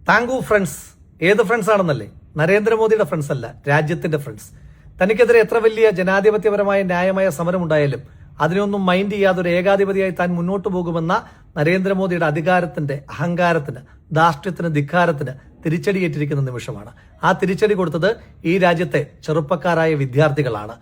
Thank you friends. ഏത് friends ആണെന്നല്ലേ? നരേന്ദ്രമോദിയുടെ friends അല്ല, രാജ്യത്തിന്റെ ഫ്രണ്ട്സ്. തനിക്കെതിരെ എത്ര വലിയ ജനാധിപത്യപരമായ ന്യായമായ സമരം ഉണ്ടായാലും അതിനൊന്നും മൈൻഡ് ചെയ്യാതെ ഒരു ഏകാധിപതിയായി താൻ മുന്നോട്ട് പോകുമെന്ന നരേന്ദ്രമോദിയുടെ അധികാരത്തിന്റെ അഹങ്കാരത്തിന്, ധാർഷ്ട്യത്തിന്, ധിക്കാരത്തിന് തിരിച്ചടിയേറ്റിരിക്കുന്ന നിമിഷമാണ്. ആ തിരിച്ചടി കൊടുത്തത് ഈ രാജ്യത്തെ ചെറുപ്പക്കാരായ വിദ്യാർത്ഥികളാണ്.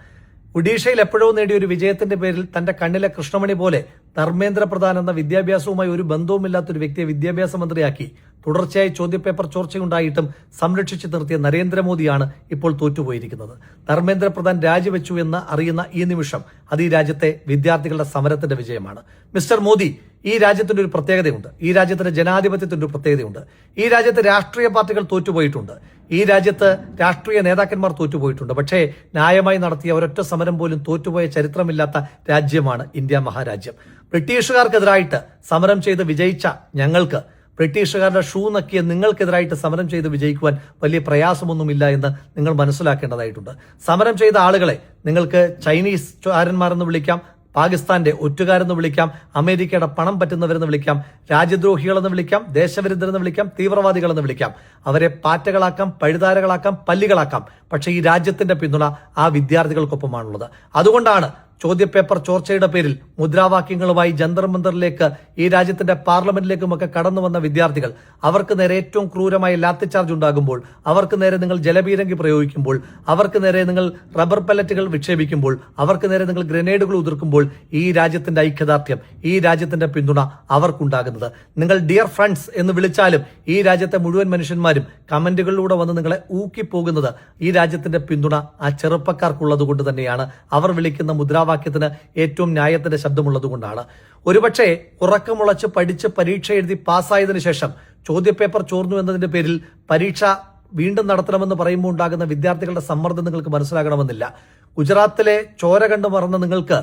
ഒഡീഷയിൽ എപ്പോഴോ നേടിയ ഒരു വിജയത്തിന്റെ പേരിൽ തന്റെ കണ്ണിലെ കൃഷ്ണമണി പോലെ ധർമ്മേന്ദ്ര പ്രധാൻ എന്ന വിദ്യാഭ്യാസവുമായി ഒരു ബന്ധവുമില്ലാത്തൊരു വ്യക്തിയെ വിദ്യാഭ്യാസ മന്ത്രിയാക്കി തുടർച്ചയായി ചോദ്യപേപ്പർ ചോർച്ചയുണ്ടായിട്ടും സംരക്ഷിച്ചു നിർത്തിയ നരേന്ദ്രമോദിയാണ് ഇപ്പോൾ തോറ്റുപോയിരിക്കുന്നത്. ധർമ്മേന്ദ്ര പ്രധാൻ രാജിവെച്ചു എന്ന് അറിയുന്ന ഈ നിമിഷം അത് ഈ രാജ്യത്തെ വിദ്യാർത്ഥികളുടെ സമരത്തിന്റെ വിജയമാണ്. മിസ്റ്റർ മോദി, ഈ രാജ്യത്തിന്റെ ഒരു പ്രത്യേകതയുണ്ട്. ഈ രാജ്യത്തിന്റെ ജനാധിപത്യത്തിന്റെ ഒരു പ്രത്യേകതയുണ്ട്. ഈ രാജ്യത്തെ രാഷ്ട്രീയ പാർട്ടികൾ തോറ്റുപോയിട്ടുണ്ട്. ഈ രാജ്യത്ത് രാഷ്ട്രീയ നേതാക്കന്മാർ തോറ്റുപോയിട്ടുണ്ട്. പക്ഷേ ന്യായമായി നടത്തിയ ഒരൊറ്റ സമരം പോലും തോറ്റുപോയ ചരിത്രമില്ലാത്ത രാജ്യമാണ് ഇന്ത്യ മഹാരാജ്യം. ബ്രിട്ടീഷുകാർക്കെതിരായിട്ട് സമരം ചെയ്ത് വിജയിച്ച ഞങ്ങൾക്ക്, ബ്രിട്ടീഷുകാരുടെ ഷൂ നക്കിയ നിങ്ങൾക്കെതിരായിട്ട് സമരം ചെയ്ത് വിജയിക്കുവാൻ വലിയ പ്രയാസമൊന്നുമില്ല എന്ന് നിങ്ങൾ മനസ്സിലാക്കേണ്ടതായിട്ടുണ്ട്. സമരം ചെയ്ത ആളുകളെ നിങ്ങൾക്ക് ചൈനീസ് ചാരന്മാരെന്ന് വിളിക്കാം, പാകിസ്ഥാന്റെ ഒറ്റുകാരെന്ന് വിളിക്കാം, അമേരിക്കയുടെ പണം പറ്റുന്നവരെന്ന് വിളിക്കാം, രാജ്യദ്രോഹികളെന്ന് വിളിക്കാം, ദേശവിരുദ്ധരെന്ന് വിളിക്കാം, തീവ്രവാദികളെന്ന് വിളിക്കാം. അവരെ പാറ്റകളാക്കാം, പഴുതാരകളാക്കാം, പല്ലികളാക്കാം. പക്ഷേ ഈ രാജ്യത്തിന്റെ പിന്തുണ ആ വിദ്യാർത്ഥികൾക്കൊപ്പമാണുള്ളത്. അതുകൊണ്ടാണ് ചോദ്യപേപ്പർ ചോർച്ചയുടെ പേരിൽ മുദ്രാവാക്യങ്ങളുമായി ജന്തർ മന്ദറിലേക്ക്, ഈ രാജ്യത്തിന്റെ പാർലമെന്റിലേക്കുമൊക്കെ കടന്നു വന്ന വിദ്യാർത്ഥികൾ, അവർക്ക് നേരെ ഏറ്റവും ക്രൂരമായ ലാത്തിചാർജ് ഉണ്ടാകുമ്പോൾ, അവർക്ക് നേരെ നിങ്ങൾ ജലപീരങ്കി പ്രയോഗിക്കുമ്പോൾ, അവർക്ക് നേരെ നിങ്ങൾ റബ്ബർ പല്ലറ്റുകൾ വിക്ഷേപിക്കുമ്പോൾ, അവർക്ക് നേരെ നിങ്ങൾ ഗ്രനേഡുകൾ ഉതിർക്കുമ്പോൾ ഈ രാജ്യത്തിന്റെ ഐക്യദാർഢ്യം, ഈ രാജ്യത്തിന്റെ പിന്തുണ അവർക്കുണ്ടാകുന്നത്. നിങ്ങൾ ഡിയർ ഫ്രണ്ട്സ് എന്ന് വിളിച്ചാലും ഈ രാജ്യത്തെ മുഴുവൻ മനുഷ്യന്മാരും കമന്റുകളിലൂടെ വന്ന് നിങ്ങളെ ഊക്കിപ്പോകുന്നത് ഈ രാജ്യത്തിന്റെ പിന്തുണ ആ ചെറുപ്പക്കാർക്കുള്ളത് കൊണ്ട് തന്നെയാണ്. അവർ വിളിക്കുന്ന മുദ്രാവാക്യത്തിന് ഏറ്റവും ന്യായത്തിന്റെ ശബ്ദമുള്ളത് കൊണ്ടാണ്. ഒരുപക്ഷെ ഉറക്കമുളച്ച് പഠിച്ച് പരീക്ഷ എഴുതി പാസ്സായതിനു ശേഷം ചോദ്യപേപ്പർ ചോർന്നു എന്നതിന്റെ പേരിൽ പരീക്ഷ വീണ്ടും നടത്തണമെന്ന് പറയുമ്പോൾ ഉണ്ടാകുന്ന വിദ്യാർത്ഥികളുടെ സമ്മർദ്ദം നിങ്ങൾക്ക് മനസ്സിലാകണമെന്നില്ല. ഗുജറാത്തിലെ ചോര കണ്ടു മറന്ന നിങ്ങൾക്ക്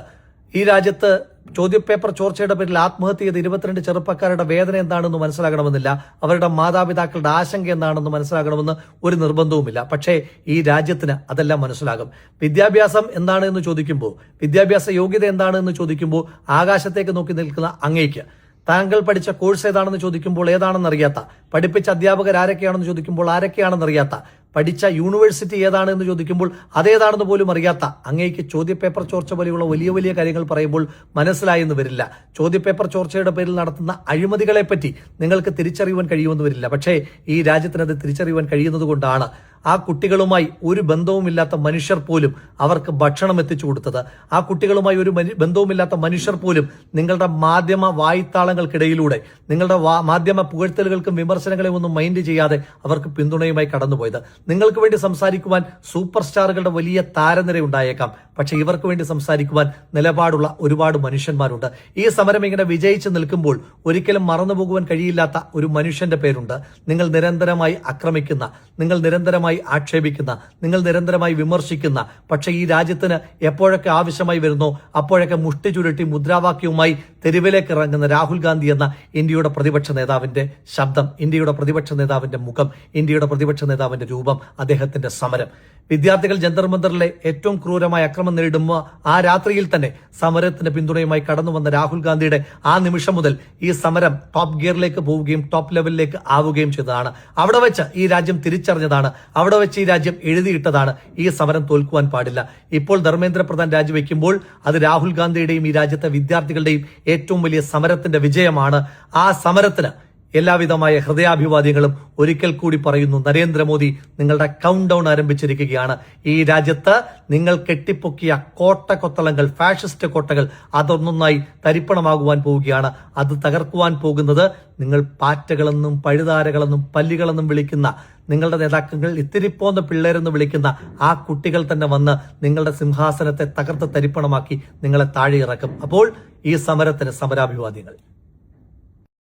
ഈ രാജ്യത്ത് ചോദ്യപേപ്പർ ചോർച്ചയുടെ പേരിൽ ആത്മഹത്യ ചെയ്ത 22 ചെറുപ്പക്കാരുടെ വേദന എന്താണെന്ന് മനസ്സിലാകണമെന്നില്ല. അവരുടെ മാതാപിതാക്കളുടെ ആശങ്ക എന്താണെന്ന് മനസ്സിലാകണമെന്ന് ഒരു നിർബന്ധവുമില്ല. പക്ഷേ ഈ രാജ്യത്തിന് അതെല്ലാം മനസ്സിലാകും. വിദ്യാഭ്യാസം എന്താണ് എന്ന് ചോദിക്കുമ്പോൾ, വിദ്യാഭ്യാസ യോഗ്യത എന്താണ് എന്ന് ചോദിക്കുമ്പോൾ ആകാശത്തേക്ക് നോക്കി നിൽക്കുന്ന അങ്ങേക്ക്, താങ്കൾ പഠിച്ച കോഴ്സ് ഏതാണെന്ന് ചോദിക്കുമ്പോൾ ഏതാണെന്നറിയാത്ത, പഠിപ്പിച്ച അധ്യാപകർ ആരൊക്കെയാണെന്ന് ചോദിക്കുമ്പോൾ ആരൊക്കെയാണെന്നറിയാത്ത, പഠിച്ച യൂണിവേഴ്സിറ്റി ഏതാണെന്ന് ചോദിക്കുമ്പോൾ അതേതാണെന്ന് പോലും അറിയാത്ത അങ്ങേക്ക് ചോദ്യപേപ്പർ ചോർച്ച പോലെയുള്ള വലിയ വലിയ കാര്യങ്ങൾ പറയുമ്പോൾ മനസ്സിലായെന്ന് വരില്ല. ചോദ്യപേപ്പർ ചോർച്ചയുടെ പേരിൽ നടത്തുന്ന അഴിമതികളെ പറ്റി നിങ്ങൾക്ക് തിരിച്ചറിയുവാൻ കഴിയുമെന്ന് വരില്ല. പക്ഷേ ഈ രാജ്യത്തിനത് തിരിച്ചറിയുവാൻ കഴിയുന്നത് കൊണ്ടാണ് ആ കുട്ടികളുമായി ഒരു ബന്ധവുമില്ലാത്ത മനുഷ്യർ പോലും അവർക്ക് ഭക്ഷണം എത്തിച്ചു കൊടുത്തത്. ആ കുട്ടികളുമായി ഒരു ബന്ധവുമില്ലാത്ത മനുഷ്യർ പോലും നിങ്ങളുടെ മാധ്യമ വായ്ത്താളങ്ങൾക്കിടയിലൂടെ, നിങ്ങളുടെ മാധ്യമ പുകഴ്ത്തലുകൾക്കും വിമർശനങ്ങളെയും ഒന്നും മൈൻഡ് ചെയ്യാതെ അവർക്ക് പിന്തുണയുമായി കടന്നുപോയത്. നിങ്ങൾക്ക് വേണ്ടി സംസാരിക്കുവാൻ സൂപ്പർ സ്റ്റാറുകളുടെ വലിയ താരനിര ഉണ്ടായേക്കാം. പക്ഷെ ഇവർക്ക് വേണ്ടി സംസാരിക്കുവാൻ നിലപാടുള്ള ഒരുപാട് മനുഷ്യന്മാരുണ്ട്. ഈ സമരം ഇങ്ങനെ വിജയിച്ചു നിൽക്കുമ്പോൾ ഒരിക്കലും മറന്നുപോകുവാൻ കഴിയില്ലാത്ത ഒരു മനുഷ്യന്റെ പേരുണ്ട്. നിങ്ങൾ നിരന്തരമായി ആക്രമിക്കുന്ന, നിങ്ങൾ നിരന്തരമായി ആക്ഷേപിക്കുന്ന, നിങ്ങൾ നിരന്തരമായി വിമർശിക്കുന്ന, പക്ഷെ ഈ രാജ്യത്തിന് എപ്പോഴൊക്കെ ആവശ്യമായി വരുന്നോ അപ്പോഴൊക്കെ മുഷ്ടി ചുരുട്ടി മുദ്രാവാക്യവുമായി തെരുവിലേക്ക് ഇറങ്ങുന്ന രാഹുൽ ഗാന്ധി എന്ന ഇന്ത്യയുടെ പ്രതിപക്ഷ നേതാവിന്റെ ശബ്ദം, ഇന്ത്യയുടെ പ്രതിപക്ഷ നേതാവിന്റെ മുഖം, ഇന്ത്യയുടെ പ്രതിപക്ഷ നേതാവിന്റെ രൂപം, അദ്ദേഹത്തിന്റെ സമരം. വിദ്യാർത്ഥികൾ ജന്തർ മന്ദറിലെ ഏറ്റവും ക്രൂരമായ അക്രമം നേരിടുമ്പോൾ ആ രാത്രിയിൽ തന്നെ സമരത്തിന്റെ പിന്തുണയുമായി കടന്നു വന്ന രാഹുൽ ഗാന്ധിയുടെ ആ നിമിഷം മുതൽ ഈ സമരം ടോപ്പ് ഗിയറിലേക്ക് പോവുകയും ടോപ്പ് ലെവലിലേക്ക് ആവുകയും ചെയ്തതാണ്. അവിടെ വെച്ച് ഈ രാജ്യം തിരിച്ചറിഞ്ഞതാണ്. അവിടെ വെച്ച് ഈ രാജ്യം എഴുതിയിട്ടതാണ് ഈ സമരം തോൽക്കുവാൻ പാടില്ല. ഇപ്പോൾ ധർമ്മേന്ദ്ര പ്രധാൻ രാജിവെക്കുമ്പോൾ അത് രാഹുൽ ഗാന്ധിയുടെയും ഈ രാജ്യത്തെ വിദ്യാർത്ഥികളുടെയും ഏറ്റവും വലിയ സമരത്തിന്റെ വിജയമാണ്. ആ സമരത്തിന് എല്ലാവിധമായ ഹൃദയാഭിവാദ്യങ്ങളും ഒരിക്കൽ കൂടി പറയുന്നു. നരേന്ദ്രമോദി, നിങ്ങളുടെ കൗണ്ട് ഡൗൺ ആരംഭിച്ചിരിക്കുകയാണ്. ഈ രാജ്യത്ത് നിങ്ങൾ കെട്ടിപ്പൊക്കിയ കോട്ടകൊത്തളങ്ങൾ, ഫാഷിസ്റ്റ് കോട്ടകൾ, അതൊന്നൊന്നായി തരിപ്പണമാകുവാൻ പോവുകയാണ്. അത് തകർക്കുവാൻ പോകുന്നത് നിങ്ങൾ പാറ്റകളെന്നും പഴുതാരകളെന്നും പല്ലികളെന്നും വിളിക്കുന്ന, നിങ്ങളുടെ നേതാക്കൾ ഇത്തിരിപ്പോന്ന പിള്ളേരെന്ന് വിളിക്കുന്ന ആ കുട്ടികൾ തന്നെ വന്ന് നിങ്ങളുടെ സിംഹാസനത്തെ തകർത്ത് തരിപ്പണമാക്കി നിങ്ങളെ താഴെ ഇറക്കും. അപ്പോൾ ഈ സമരത്തിന് സമരാഭിവാദ്യങ്ങൾ.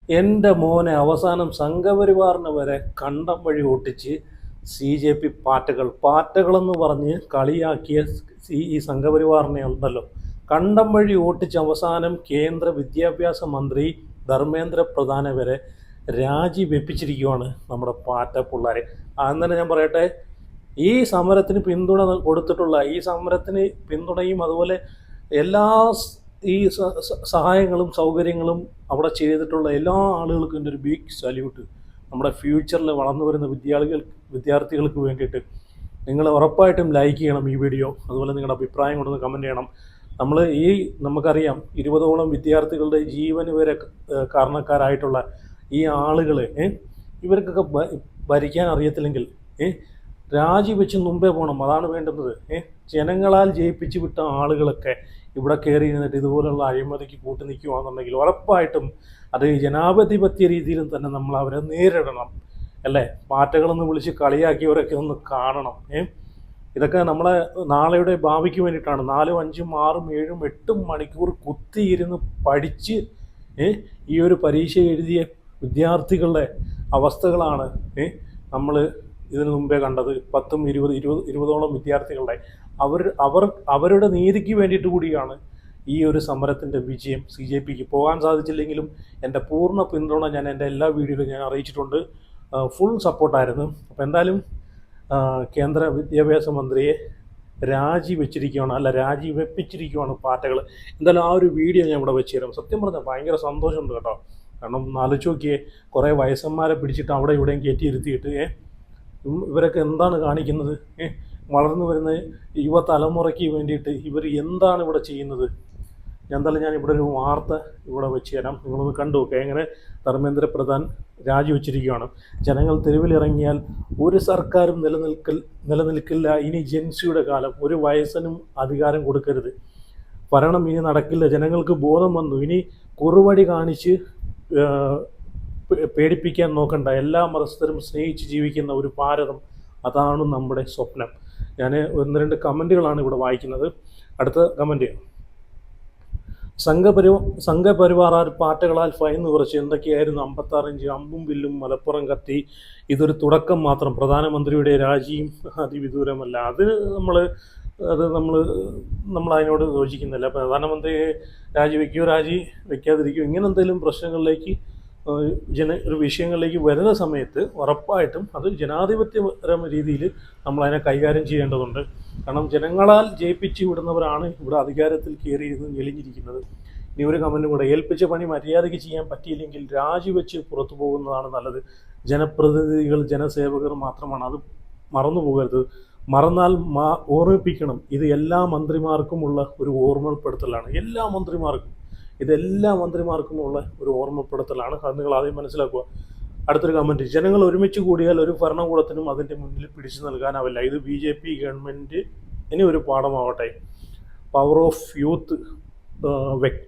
എൻ്റെ മോനെ അവസാനം സംഘപരിവാറിന് വരെ കണ്ടം വഴി ഓട്ടിച്ച് CJP പാറ്റകളെന്ന് പറഞ്ഞ് കളിയാക്കിയ ഈ സംഘപരിവാറിനെ ഉണ്ടല്ലോ, കണ്ടം വഴി ഓട്ടിച്ച് അവസാനം കേന്ദ്ര വിദ്യാഭ്യാസ മന്ത്രി ധർമ്മേന്ദ്ര പ്രധാനെ വരെ രാജിവെപ്പിച്ചിരിക്കുകയാണ് നമ്മുടെ പാറ്റ പിള്ളേരെ. അന്നേരം ഞാൻ പറയട്ടെ, ഈ സമരത്തിന് പിന്തുണ കൊടുത്തിട്ടുള്ള, ഈ സമരത്തിന് പിന്തുണയും അതുപോലെ എല്ലാ ഈ സഹായങ്ങളും സൗകര്യങ്ങളും അവിടെ ചെയ്തിട്ടുള്ള എല്ലാ ആളുകൾക്കും എൻ്റെ ഒരു ബിഗ് സല്യൂട്ട്. നമ്മുടെ ഫ്യൂച്ചറിൽ വളർന്നു വരുന്ന വിദ്യാർത്ഥികൾക്ക് വേണ്ടിയിട്ട് നിങ്ങൾ ഉറപ്പായിട്ടും ലൈക്ക് ചെയ്യണം ഈ വീഡിയോ. അതുപോലെ നിങ്ങളുടെ അഭിപ്രായം കൊണ്ടൊന്ന് കമൻറ്റ് ചെയ്യണം. നമുക്കറിയാം 20ഓളം വിദ്യാർത്ഥികളുടെ ജീവന് വരെ കാരണക്കാരായിട്ടുള്ള ഈ ആളുകൾ ഇവർക്കൊക്കെ ഭരിക്കാൻ അറിയത്തില്ലെങ്കിൽ രാജിവെച്ച് മുമ്പേ പോകണം. അതാണ് വേണ്ടുന്നത്. ജനങ്ങളാൽ ജയിപ്പിച്ച് വിട്ട ആളുകളൊക്കെ ഇവിടെ കയറി ഇരുന്നിട്ട് ഇതുപോലുള്ള അഴിമതിക്ക് കൂട്ടു നിൽക്കുകയാണെന്നുണ്ടെങ്കിൽ ഉറപ്പായിട്ടും അത് ജനാധിപത്യ രീതിയിലും തന്നെ നമ്മൾ അവരെ നേരിടണം അല്ലേ. പാറ്റകളൊന്ന് വിളിച്ച് കളിയാക്കിയവരൊക്കെ ഒന്ന് കാണണം. ഇതൊക്കെ നമ്മളെ നാളെയുടെ ഭാവിക്ക് വേണ്ടിയിട്ടാണ്. 4, 5, 6, 7, 8 മണിക്കൂർ കുത്തിയിരുന്ന് പഠിച്ച് ഈ ഒരു പരീക്ഷ എഴുതിയ വിദ്യാർത്ഥികളുടെ അവസ്ഥകളാണ് നമ്മൾ ഇതിനു മുമ്പേ കണ്ടത്. 10, 20ഓളം വിദ്യാർത്ഥികളുടെ അവരുടെ നീതിക്ക് വേണ്ടിയിട്ട് കൂടിയാണ് ഈ ഒരു സമരത്തിൻ്റെ വിജയം. CJPക്ക് പോകാൻ സാധിച്ചില്ലെങ്കിലും എൻ്റെ പൂർണ്ണ പിന്തുണ ഞാൻ എൻ്റെ എല്ലാ വീഡിയോയിലും ഞാൻ അറിയിച്ചിട്ടുണ്ട്. ഫുൾ സപ്പോർട്ടായിരുന്നു. അപ്പോൾ എന്തായാലും കേന്ദ്ര വിദ്യാഭ്യാസ മന്ത്രിയെ രാജിവെപ്പിച്ചിരിക്കുകയാണ് പാറ്റകൾ. എന്തായാലും ആ ഒരു വീഡിയോ ഞാൻ ഇവിടെ വെച്ച് തരാം. സത്യം പറഞ്ഞാൽ ഭയങ്കര സന്തോഷമുണ്ട് കേട്ടോ. കാരണം ആലോചിച്ച് നോക്കിയേ, കുറേ വയസ്സന്മാരെ പിടിച്ചിട്ട് അവിടെ ഇവിടെയും കയറ്റി ഇരുത്തിയിട്ട് ഇവരൊക്കെ എന്താണ് കാണിക്കുന്നത്? വളർന്നു വരുന്ന യുവതലമുറയ്ക്ക് വേണ്ടിയിട്ട് ഇവർ എന്താണ് ഇവിടെ ചെയ്യുന്നത്? ഞാൻ ഇവിടെ ഒരു വാർത്ത ഇവിടെ വെച്ച് തരാം, നിങ്ങളൊന്ന് കണ്ടു നോക്കുക. എങ്ങനെ ധർമ്മേന്ദ്ര പ്രധാൻ രാജിവെച്ചിരിക്കുകയാണ്. ജനങ്ങൾ തെരുവിലിറങ്ങിയാൽ ഒരു സർക്കാരും നിലനിൽക്കില്ല. ഇനി ജെൻസിയുടെ കാലം. ഒരു വയസ്സനും അധികാരം കൊടുക്കരുത്. ഭരണം ഇനി നടക്കില്ല. ജനങ്ങൾക്ക് ബോധം വന്നു. ഇനി കുറുവടി കാണിച്ച് പേടിപ്പിക്കാൻ നോക്കണ്ട. എല്ലാ മതസ്ഥരും സ്നേഹിച്ച് ജീവിക്കുന്ന ഒരു ഭാരതം, അതാണ് നമ്മുടെ സ്വപ്നം. ഞാൻ 1-2 കമൻറ്റുകളാണ് ഇവിടെ വായിക്കുന്നത്. അടുത്ത കമൻറ്റ്, സംഘപരിവാർ പാറ്റകളാൽ ഫൈൻ കുറച്ച് എന്തൊക്കെയായിരുന്നു 56 ഇഞ്ച് അമ്പും വില്ലും മലപ്പുറം കത്തി. ഇതൊരു തുടക്കം മാത്രം. പ്രധാനമന്ത്രിയുടെ രാജിയും അതിവിദൂരമല്ല. നമ്മൾ അതിനോട് യോജിക്കുന്നില്ല. പ്രധാനമന്ത്രി രാജി വയ്ക്കാതിരിക്കും. ഇങ്ങനെ എന്തെങ്കിലും പ്രശ്നങ്ങളിലേക്ക് ഒരു വിഷയങ്ങളിലേക്ക് വരുന്ന സമയത്ത് ഉറപ്പായിട്ടും അത് ജനാധിപത്യപരമായ രീതിയിൽ നമ്മളതിനെ കൈകാര്യം ചെയ്യേണ്ടതുണ്ട്. കാരണം ജനങ്ങളാൽ ജയിപ്പിച്ച് വിടുന്നവരാണ് ഇവിടെ അധികാരത്തിൽ കയറിയിരുന്ന് ഞെളിഞ്ഞിരിക്കുന്നത്. ഇനി ഒരു കമൻറ്റും കൂടെ, ഏൽപ്പിച്ച പണി മര്യാദയ്ക്ക് ചെയ്യാൻ പറ്റിയില്ലെങ്കിൽ രാജിവെച്ച് പുറത്തു പോകുന്നതാണ് നല്ലത്. ജനപ്രതിനിധികൾ ജനസേവകർ മാത്രമാണ്. അത് മറന്നു പോകരുത്. മറന്നാൽ ഓർമ്മിപ്പിക്കണം. ഇത് എല്ലാ മന്ത്രിമാർക്കുമുള്ള ഒരു ഓർമ്മപ്പെടുത്തലാണ്. എല്ലാ മന്ത്രിമാർക്കുമുള്ള ഒരു ഓർമ്മപ്പെടുത്തലാണ്. അത് നിങ്ങൾ ആദ്യം മനസ്സിലാക്കുക. അടുത്തൊരു കമൻറ്റ്, ജനങ്ങൾ ഒരുമിച്ച് കൂടിയാൽ ഒരു ഭരണകൂടത്തിനും അതിൻ്റെ മുന്നിൽ പിടിച്ചു നൽകാനാവില്ല. ഇത് BJP ഗവൺമെൻറ് ഇനി ഒരു പാഠമാവട്ടെ. Power of youth,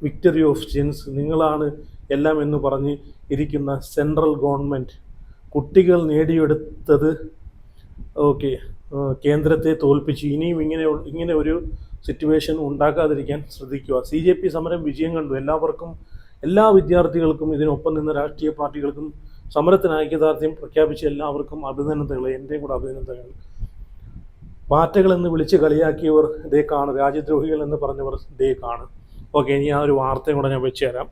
victory of gens. നിങ്ങളാണ് എല്ലാം എന്ന് പറഞ്ഞ് ഇരിക്കുന്ന സെൻട്രൽ ഗവൺമെൻറ് കുട്ടികൾ നേടിയെടുത്തത് കേന്ദ്രത്തെ തോൽപ്പിച്ച് ഇനിയും ഇങ്ങനെ ഒരു സിറ്റുവേഷൻ ഉണ്ടാക്കാതിരിക്കാൻ ശ്രദ്ധിക്കുക. CJP സമരം വിജയം കണ്ടു. എല്ലാ വിദ്യാർത്ഥികൾക്കും ഇതിനൊപ്പം നിന്ന രാഷ്ട്രീയ പാർട്ടികൾക്കും സമരത്തിന് ഐക്യദാർഢ്യം പ്രഖ്യാപിച്ച എല്ലാവർക്കും അഭിനന്ദനങ്ങൾ, എൻ്റെയും കൂടെ അഭിനന്ദനങ്ങൾ. പാറ്റകളെന്ന് വിളിച്ച് കളിയാക്കിയവർ ഇതേ കാണും, രാജ്യദ്രോഹികൾ എന്ന് പറഞ്ഞവർ ഇതേ കാണും. ഇനി ആ ഒരു വാർത്തയും കൂടെ ഞാൻ വെച്ച് തരാം.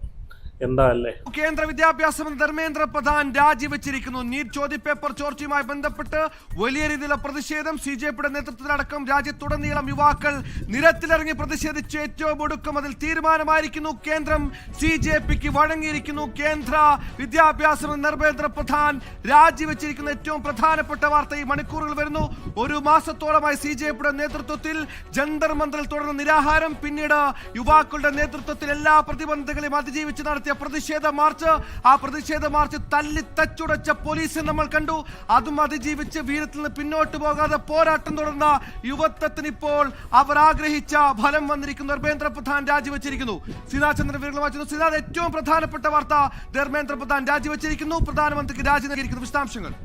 എന്താ അല്ലേ, കേന്ദ്ര വിദ്യാഭ്യാസ മന്ത്രി ധർമ്മേന്ദ്ര പ്രധാൻ രാജിവെച്ചിരിക്കുന്നു. നീറ്റ് ചോദ്യപേപ്പർ ചോർച്ചയുമായി ബന്ധപ്പെട്ട് വലിയ രീതിയിലുള്ള പ്രതിഷേധം. CJPയുടെ നേതൃത്വത്തിലടക്കം രാജ്യത്തുടനീളം യുവാക്കൾ നിരത്തിലിറങ്ങി പ്രതിഷേധിച്ച് ഏറ്റവും ഒടുക്കം അതിൽ തീരുമാനമായിരിക്കുന്നു. കേന്ദ്രം CJPക്ക് വഴങ്ങിയിരിക്കുന്നു. കേന്ദ്ര വിദ്യാഭ്യാസ മന്ത്രി ധർമ്മേന്ദ്ര പ്രധാൻ രാജിവെച്ചിരിക്കുന്ന ഏറ്റവും പ്രധാനപ്പെട്ട വാർത്ത ഈ മണിക്കൂറുകൾ വരുന്നു. 1 മാസത്തോളമായി CJPയുടെ നേതൃത്വത്തിൽ ജന്തർ മന്ദിറിൽ തുടർന്ന നിരാഹാരം, പിന്നീട് യുവാക്കളുടെ നേതൃത്വത്തിൽ എല്ലാ പ്രതിബന്ധങ്ങളെയും അതിജീവിച്ച് നടത്തിയ പ്രതിഷേധ മാർച്ച്. ആ പ്രതിഷേധ മാർച്ച് തല്ലി തച്ചുടച്ച പോലീസ് നമ്മൾ കണ്ടു. അതും അതിജീവിച്ച് വീരത്തിൽ നിന്ന് പിന്നോട്ട് പോകാതെ പോരാട്ടം തുടർന്ന യുവത്വത്തിന് ഇപ്പോൾ അവർ ആഗ്രഹിച്ച ഫലം വന്നിരിക്കുന്നു. ധർമ്മേന്ദ്ര പ്രധാൻ രാജിവെച്ചിരിക്കുന്നു. ശ്രീനാഥ് വിവരങ്ങൾ വായിച്ചു. ശ്രീനാഥ്, ഏറ്റവും പ്രധാനപ്പെട്ട വാർത്ത, ധർമ്മേന്ദ്ര പ്രധാൻ രാജിവെച്ചിരിക്കുന്നു. പ്രധാനമന്ത്രിക്ക് രാജി നൽകിയിരിക്കുന്നു. വിശദാംശങ്ങൾ.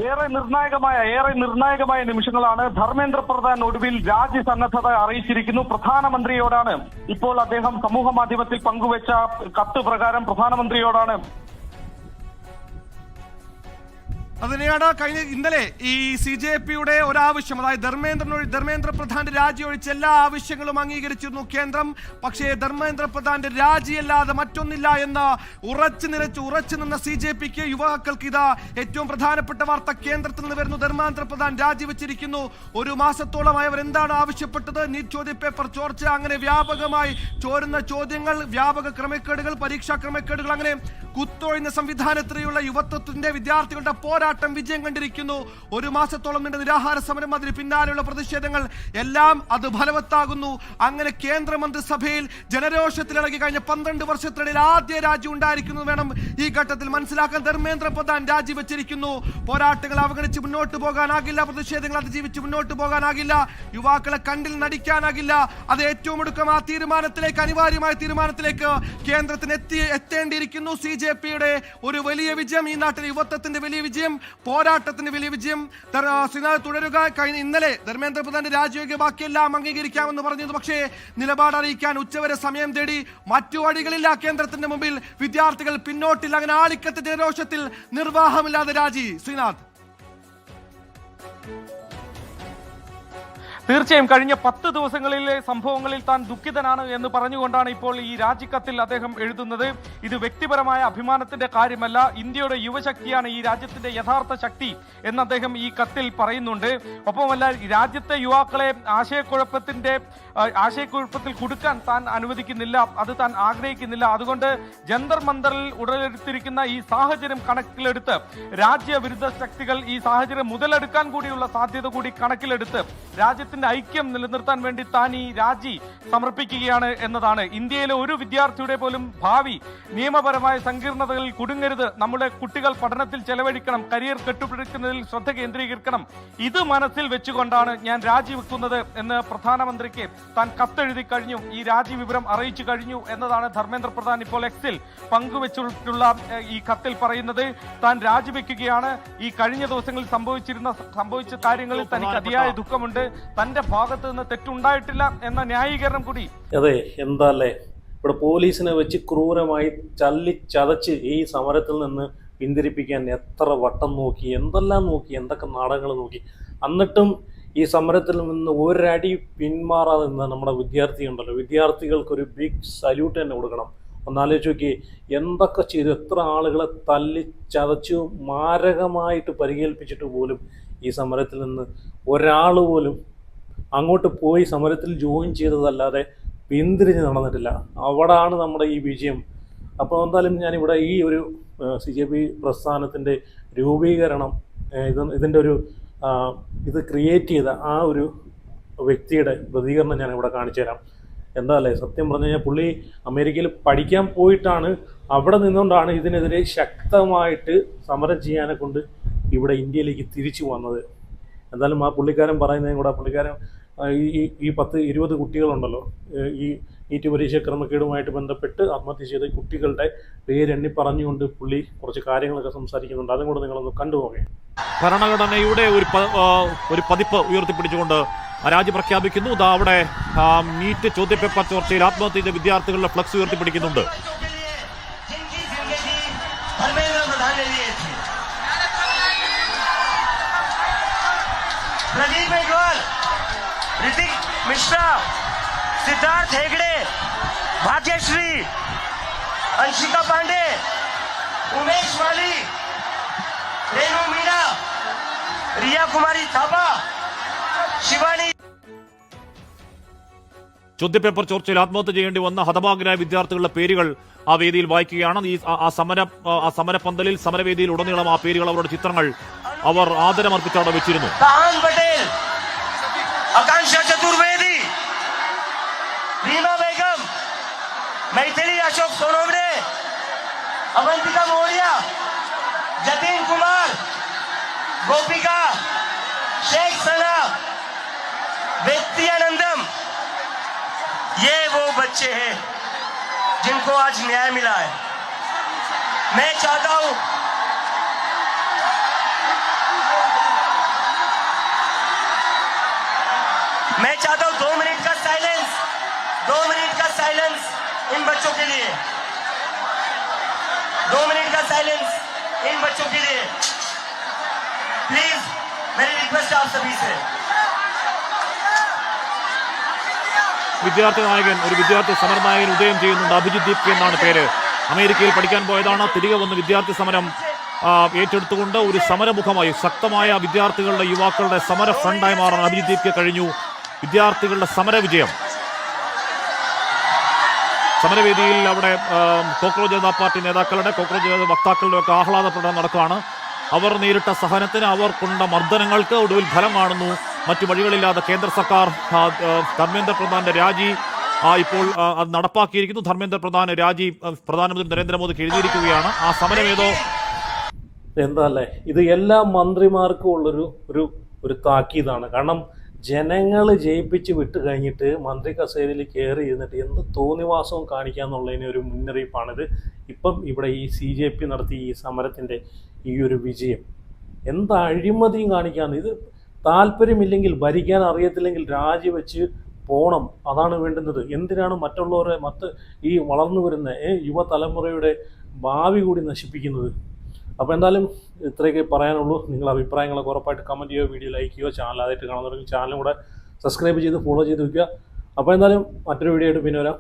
ഏറെ നിർണായകമായ നിമിഷങ്ങളാണ്. ധർമ്മേന്ദ്ര പ്രധാൻ ഒടുവിൽ രാജി സന്നദ്ധത അറിയിച്ചിരിക്കുന്നു. പ്രധാനമന്ത്രിയോടാണ് ഇപ്പോൾ അദ്ദേഹം സമൂഹ മാധ്യമത്തിൽ പങ്കുവച്ച കത്ത് പ്രകാരം പ്രധാനമന്ത്രിയോടാണ് അതിനെയാണ് ഇന്നലെ ഈ CJP-യുടെ ഒരാവശ്യം, അതായത് ധർമ്മേന്ദ്ര പ്രധാന്റെ രാജി ഒഴിച്ച് എല്ലാ ആവശ്യങ്ങളും അംഗീകരിച്ചിരുന്നു കേന്ദ്രം. പക്ഷേ ധർമ്മേന്ദ്ര പ്രധാന്റെ രാജിയല്ലാതെ മറ്റൊന്നില്ല എന്ന് ഉറച്ചു നിന്ന CJP-ക്ക് യുവാക്കൾക്ക് ഇതാ ഏറ്റവും പ്രധാനപ്പെട്ട വാർത്ത കേന്ദ്രത്തിൽ നിന്ന് വരുന്നു. ധർമ്മേന്ദ്ര പ്രധാൻ രാജിവെച്ചിരിക്കുന്നു. ഒരു മാസത്തോളമായി അവർ എന്താണ് ആവശ്യപ്പെട്ടത്? നീറ്റ് ചോദ്യപേപ്പർ ചോർച്ച, അങ്ങനെ വ്യാപകമായി ചോരുന്ന ചോദ്യങ്ങൾ, വ്യാപക ക്രമക്കേടുകൾ, പരീക്ഷാ ക്രമക്കേടുകൾ, അങ്ങനെ കുത്തൊഴിഞ്ഞ സംവിധാനത്തിലുള്ള യുവത്വത്തിന്റെ വിദ്യാർത്ഥികളുടെ പോരാട്ടം വിജയം കണ്ടിരിക്കുന്നു. ഒരു മാസത്തോളം നീണ്ട നിരാഹാര സമരം, അതിന് പിന്നാലെയുള്ള പ്രതിഷേധങ്ങൾ എല്ലാം അത് ഫലവത്താകുന്നു. അങ്ങനെ കേന്ദ്രമന്ത്രിസഭയിൽ ജനരോഷത്തിലിളകി കഴിഞ്ഞ 12 വർഷത്തിനിടയിൽ ആദ്യ രാജി ഉണ്ടായിരിക്കുന്നു വേണം ഈ ഘട്ടത്തിൽ മനസ്സിലാക്കാൻ. ധർമ്മേന്ദ്ര പ്രധാൻ രാജിവെച്ചിരിക്കുന്നു. പോരാട്ടങ്ങൾ അവഗണിച്ച് മുന്നോട്ട് പോകാനാകില്ല, പ്രതിഷേധങ്ങൾ അതിജീവിച്ച് മുന്നോട്ട് പോകാനാകില്ല, യുവാക്കളെ കണ്ടിൽ നടിക്കാനാകില്ല. അത് ഏറ്റവും ഒടുക്കം ആ തീരുമാനത്തിലേക്ക്, അനിവാര്യമായ തീരുമാനത്തിലേക്ക് കേന്ദ്രത്തിന് എത്തേണ്ടിയിരിക്കുന്നു. CJP-യുടെ ഒരു വലിയ വിജയം, ഈ നാട്ടിലെ യുവത്വത്തിന്റെ വലിയ വിജയം, പോരാട്ടത്തിന്റെ വലിയ വിജയം തുടരുക. ഇന്നലെ ധർമ്മേന്ദ്ര പ്രധാന്റെ രാജിയോഗ്യ ബാക്കിയെല്ലാം അംഗീകരിക്കാമെന്ന് പറഞ്ഞത്, പക്ഷേ നിലപാട് അറിയിക്കാൻ ഉച്ചവരെ സമയം തേടി. മറ്റു വഴികളില്ല കേന്ദ്രത്തിന്റെ മുമ്പിൽ. വിദ്യാർത്ഥികൾ പിന്നോട്ടില്ല. അങ്ങനെ ആളിക്കത്ത് ജനരോഷത്തിൽ നിർവാഹമില്ലാതെ രാജി. ശ്രീനാഥ്, തീർച്ചയായും കഴിഞ്ഞ 10 ദിവസങ്ങളിലെ സംഭവങ്ങളിൽ താൻ ദുഃഖിതനാണ് എന്ന് പറഞ്ഞുകൊണ്ടാണ് ഇപ്പോൾ ഈ രാജിക്കത്തിൽ അദ്ദേഹം എഴുതുന്നത്. ഇത് വ്യക്തിപരമായ അഭിമാനത്തിന്റെ കാര്യമല്ല, ഇന്ത്യയുടെ യുവശക്തിയാണ് ഈ രാജ്യത്തിന്റെ യഥാർത്ഥ ശക്തി എന്ന് അദ്ദേഹം ഈ കത്തിൽ പറയുന്നുണ്ട്. ഒപ്പമല്ല, രാജ്യത്തെ യുവാക്കളെ ആശയക്കുഴപ്പത്തിൽ കുടുക്കാൻ താൻ അനുവദിക്കുന്നില്ല, അത് താൻ ആഗ്രഹിക്കുന്നില്ല. അതുകൊണ്ട് ജന്തർ മന്ദറിൽ ഉടലെടുത്തിരിക്കുന്ന ഈ സാഹചര്യം കണക്കിലെടുത്ത് രാജ്യവിരുദ്ധ ശക്തികൾ ഈ സാഹചര്യം മുതലെടുക്കാൻ കൂടിയുള്ള സാധ്യത കൂടി കണക്കിലെടുത്ത് രാജ്യത്തിന്റെ ഐക്യം നിലനിർത്താൻ വേണ്ടി താൻ ഈ രാജി സമർപ്പിക്കുകയാണ് എന്നതാണ്. ഇന്ത്യയിലെ ഒരു വിദ്യാർത്ഥിയുടെ പോലും ഭാവി നിയമപരമായ സങ്കീർണതകളിൽ കുടുങ്ങരുത്. നമ്മുടെ കുട്ടികൾ പഠനത്തിൽ ചെലവഴിക്കണം, കരിയർ കെട്ടുപിടിക്കുന്നതിൽ ശ്രദ്ധ കേന്ദ്രീകരിക്കണം. ഇത് മനസ്സിൽ വെച്ചുകൊണ്ടാണ് ഞാൻ രാജിവെക്കുന്നത് എന്ന് പ്രധാനമന്ത്രിക്ക് താൻ കത്തെഴുതി കഴിഞ്ഞു. ഈ രാജി വിവരം അറിയിച്ചു കഴിഞ്ഞു എന്നതാണ് ധർമ്മേന്ദ്ര പ്രധാൻ ഇപ്പോൾ എക്സിൽ പങ്കുവെച്ചിട്ടുള്ള ഈ കത്തിൽ പറയുന്നത്. താൻ രാജിവെക്കുകയാണ്. ഈ കഴിഞ്ഞ ദിവസങ്ങളിൽ സംഭവിച്ച കാര്യങ്ങളിൽ തനിക്ക് അതിയായ ദുഃഖമുണ്ട്. തന്റെ ഭാഗത്ത് നിന്ന് തെറ്റുണ്ടായിട്ടില്ല എന്ന ന്യായീകരണം കൂടി. അതെ, എന്താല്ലേ ഇവിടെ പോലീസിനെ വെച്ച് ക്രൂരമായി ചതച്ച് ഈ സമരത്തിൽ നിന്ന് പിന്തിരിപ്പിക്കാൻ എത്ര വട്ടം നോക്കി, എന്തെല്ലാം നോക്കി, എന്തൊക്കെ നാടകങ്ങൾ നോക്കി. എന്നിട്ടും ഈ സമരത്തിൽ നിന്ന് ഒരടി പിന്മാറാതെ നിന്ന നമ്മുടെ വിദ്യാർത്ഥികളുണ്ടല്ലോ, വിദ്യാർത്ഥികൾക്കൊരു ബിഗ് സല്യൂട്ട് തന്നെ കൊടുക്കണം. ഒന്നാലോചിച്ച് നോക്കി, എന്തൊക്കെ ചെയ്തു, എത്ര ആളുകളെ ചതച്ചു മാരകമായിട്ട് പരിക്കേൽപ്പിച്ചിട്ട് പോലും ഈ സമരത്തിൽ നിന്ന് ഒരാൾ പോലും അങ്ങോട്ട് പോയി സമരത്തിൽ ജോയിൻ ചെയ്തതല്ലാതെ പിന്തിരിഞ്ഞ് നടന്നിട്ടില്ല. അവിടാണ് നമ്മുടെ ഈ വിജയം. അപ്പോൾ എന്തായാലും ഞാനിവിടെ ഈ ഒരു CJP പ്രസ്ഥാനത്തിൻ്റെ രൂപീകരണം, ഇതിൻ്റെ ഒരു ഇത് ക്രിയേറ്റ് ചെയ്ത ആ ഒരു വ്യക്തിയുടെ പ്രതികരണം ഞാനിവിടെ കാണിച്ചു തരാം. എന്താ അല്ലേ, സത്യം പറഞ്ഞു കഴിഞ്ഞാൽ പുള്ളി അമേരിക്കയിൽ പഠിക്കാൻ പോയിട്ടാണ്, അവിടെ നിന്നുകൊണ്ടാണ് ഇതിനെതിരെ ശക്തമായിട്ട് സമരം ചെയ്യാനെ കൊണ്ട് ഇവിടെ ഇന്ത്യയിലേക്ക് തിരിച്ചു വന്നത്. എന്തായാലും ആ പുള്ളിക്കാരൻ പറയുന്നതും കൂടെ, പുള്ളിക്കാരൻ ഈ 10-20 കുട്ടികളുണ്ടല്ലോ, ഈ നീറ്റ് പരീക്ഷ ക്രമക്കേടുമായിട്ട് ബന്ധപ്പെട്ട് ആത്മഹത്യ ചെയ്ത കുട്ടികളുടെ പേരെണ്ണി പറഞ്ഞുകൊണ്ട് പുള്ളി കുറച്ച് കാര്യങ്ങളൊക്കെ സംസാരിക്കുന്നുണ്ട്. അതും കൂടെ നിങ്ങളൊന്ന് കണ്ടുപോകേ. ഭരണഘടനയുടെ ഒരു പതിപ്പ് ഉയർത്തിപ്പിടിച്ചുകൊണ്ട് രാജി പ്രഖ്യാപിക്കുന്നു. അവിടെ നീറ്റ് ചോദ്യപേപ്പർ ചോർച്ചയിൽ ആത്മഹത്യ ചെയ്ത വിദ്യാർത്ഥികളുടെ ഫ്ലക്സ് ഉയർത്തിപ്പിടിക്കുന്നുണ്ട്. ऋतिक मिश्रा, सिद्धार्थ हेगड़े, भाग्यश्री, अंशिका पांडे, उमेश माली, रेणु मीणा, रिया कुमारी थापा, शिवानी. ചോദ്യപേപ്പർ ചോർച്ചയിൽ ആത്മഹത്യ ചെയ്യേണ്ടി വന്ന ഹതഭാഗ്യരായ വിദ്യാർത്ഥികളുടെ പേരുകൾ ആ വേദിയിൽ വായിക്കുകയാണ്. ആ സമരപന്തലിൽ, സമരവേദിയിൽ ഉടനീളം ആ പേരുകൾ, അവരുടെ ചിത്രങ്ങൾ അവർ ആദരമർപ്പിച്ച് അവിടെ വെച്ചിരുന്നു. आकांक्षा चतुर्वेदी, रीमा बेगम, मैथिली अशोक सोनवणे, अवंतिका मौर्य, जतिन कुमार, गोपिका, शेख सना, वेत्यानंदम, ये वो बच्चे हैं जिनको आज न्याय मिला है. मैं चाहता हूं मैं चाहता हूं 2 मिनट का साइलेंस इन बच्चों के लिए. 2 मिनट का साइलेंस इन बच्चों के लिए. प्लीज मेरी रिक्वेस्ट आप सभी से। വിദ്യാർത്ഥി നായകൻ, ഒരു വിദ്യാർത്ഥി സമരനായകൻ ഉദയം ചെയ്യുന്നുണ്ട്. അഭിജിത് ദീപ് എന്നാണ് പേര്. അമേരിക്കയിൽ പഠിക്കാൻ പോയതാണ്. തിരികെ വന്ന് വിദ്യാർത്ഥി സമരം ഏറ്റെടുത്തുകൊണ്ട് ഒരു സമരമുഖമായി ശക്തമായ വിദ്യാർത്ഥികളുടെ യുവാക്കളുടെ സമര ഫ്രണ്ടായി മാറാൻ അഭിജിത് ദീപ്ക്ക് കഴിഞ്ഞു. വിദ്യാർത്ഥികളുടെ സമര വിജയം. സമരവേദിയിൽ അവിടെ കോക്രോച്ച് ജനതാ പാർട്ടി നേതാക്കളുടെ, കോക്രോച്ച് ജനതാ വക്താക്കളുടെ ഒക്കെ ആഹ്ലാദ പ്രകടനം നടക്കുകയാണ്. അവർ നേരിട്ട സഹനത്തിന്, അവർ കൊണ്ട മർദ്ദനങ്ങൾക്ക് ഒടുവിൽ ഫലം കാണുന്നു. മറ്റു വഴികളില്ലാതെ കേന്ദ്ര സർക്കാർ ധർമ്മേന്ദ്ര പ്രധാന്റെ രാജി ഇപ്പോൾ അത് നടപ്പാക്കിയിരിക്കുന്നു. ധർമ്മേന്ദ്ര പ്രധാൻ രാജി പ്രധാനമന്ത്രി നരേന്ദ്രമോദിക്ക് എഴുതിയിരിക്കുകയാണ്. ആ സമരം ഏതോ എന്താ അല്ലേ, ഇത് എല്ലാ മന്ത്രിമാർക്കും ഉള്ളൊരു ഒരു താക്കീതാണ്. കാരണം ജനങ്ങൾ ജയിപ്പിച്ച് വിട്ട് കഴിഞ്ഞിട്ട് മന്ത്രി കസേരയിൽ കയറി ഇരുന്നിട്ട് എന്ത് തോന്നിവാസവും കാണിക്കാന്നുള്ളതിന് ഒരു മുന്നറിയിപ്പാണിത്. ഇപ്പം ഇവിടെ ഈ CJP നടത്തിയ ഈ സമരത്തിൻ്റെ ഈ ഒരു വിജയം എന്ത് അഴിമതിയും കാണിക്കാന്ന്. ഇത് താല്പര്യമില്ലെങ്കിൽ, ഭരിക്കാൻ അറിയത്തില്ലെങ്കിൽ രാജിവെച്ച് പോണം, അതാണ് വേണ്ടുന്നത്. എന്തിനാണ് മറ്റുള്ളവരെ ഈ വളർന്നു വരുന്ന യുവതലമുറയുടെ ഭാവി കൂടി നശിപ്പിക്കുന്നത്? അപ്പോൾ എന്തായാലും ഇത്രയൊക്കെ പറയാനുള്ളൂ. നിങ്ങളുടെ അഭിപ്രായങ്ങളൊക്കെ ഉറപ്പായിട്ട് കമൻറ്റ് ചെയ്യുക, വീഡിയോ ലൈക്ക് ചെയ്യുക, ചാനൽ ആദ്യമായിട്ട് കാണുന്നവർക്ക് ചാനലും കൂടെ സബ്സ്ക്രൈബ് ചെയ്ത് ഫോളോ ചെയ്ത് വയ്ക്കുക. അപ്പോൾ എന്തായാലും മറ്റൊരു വീഡിയോ ആയിട്ട് പിന്നെ വരാം.